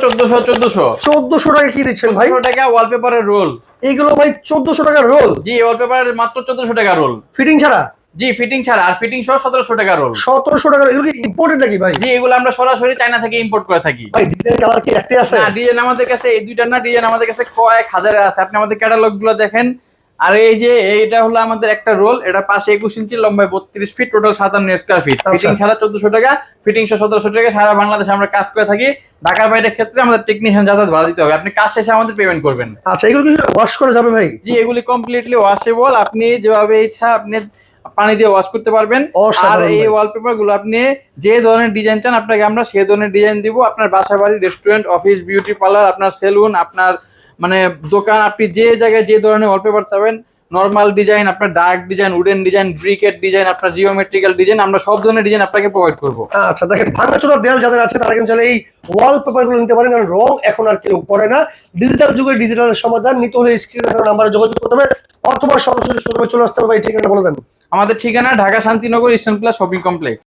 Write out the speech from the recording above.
1400 টাকা কি দিচ্ছেন ভাই? 1400 টাকা ওয়ালপেপারের রোল। এইগুলো ভাই 1400 টাকার রোল? জি, ওয়ালপেপারের মাত্র 1400 টাকা রোল। ফিটিং ছাড়া? জি, ফিটিং ছাড়া, আর ফিটিং সহ 1700 টাকা রোল। 1700 টাকা? এগুলো কি ইম্পোর্টেড নাকি ভাই? জি, এগুলো আমরা সরাসরি চায়না থেকে ইম্পোর্ট করে থাকি। ভাই ডিজাইন কালার কি একটাই আছে? না, ডিজাইন আমাদের কাছে এই দুইটা না, ডিজাইন আমাদের কাছে কয়েক হাজারে আছে। আপনি আমাদের ক্যাটালগ গুলো দেখেন। আর এই যে এইটা হলো আমাদের একটা রোল, এটা পাশে 21 ইঞ্চি, লম্বায় 32 feet, total 57 square feet. Fitting ছাড়া 1400 টাকা, ফিটিং সহ 1700 টাকা। সারা বাংলাদেশে আমরা কাজ করে থাকি। ঢাকার বাইরের ক্ষেত্রে আমাদের টেকনিশিয়ান যাতায়াত ভাড়া দিতে হবে, আপনি কাজ শেষে আমাদের পেমেন্ট করবেন। আচ্ছা, এগুলো কি ওয়াশ করা যাবে ভাই? জি, এগুলি কমপ্লিটলি ওয়াশেবল, আপনি যেভাবে ইচ্ছা আপনি পানি দিয়ে ওয়াশ করতে পারবেন। আর এই ওয়ালপেপার গুলো আপনি যে ধরনের ডিজাইন চান আপনাকে আমরা সেই ধরনের ডিজাইন দিব। আপনার বাসা বাড়ি, রেস্টুরেন্ট, অফিস, বিউটি পার্লার, আপনার সেলুন, আপনার মানে দোকান, আপনি যে জায়গায় যে ধরনের ওয়ালপেপার চাবেন, নরমাল ডিজাইন, আপনার dark design, wooden design, briquette design, আপনার জিওমেট্রিক্যাল ডিজাইন, আমরা সব ধরনের ডিজাইন আপনাকে প্রোভাইড করব। আচ্ছা দেখেন, ভাঙাচোরা দেয়াল যাদের আছে তারা কিন্তু এই ওয়ালপেপার গুলো নিতে পারেন, কারণ রং এখন আর কেউ করে না। ডিজিটাল যুগে ডিজিটালের সমাধান নিতে হলে স্ক্রিনে নাম্বারে যোগাযোগ করতে হবে, অথবা সরাসরি শোরুমে চলে আসতে হবে। ভাই ঠিকানা বলে দেন। আমাদের ঠিকানা Dhaka Shantinagar eastern plus shopping complex.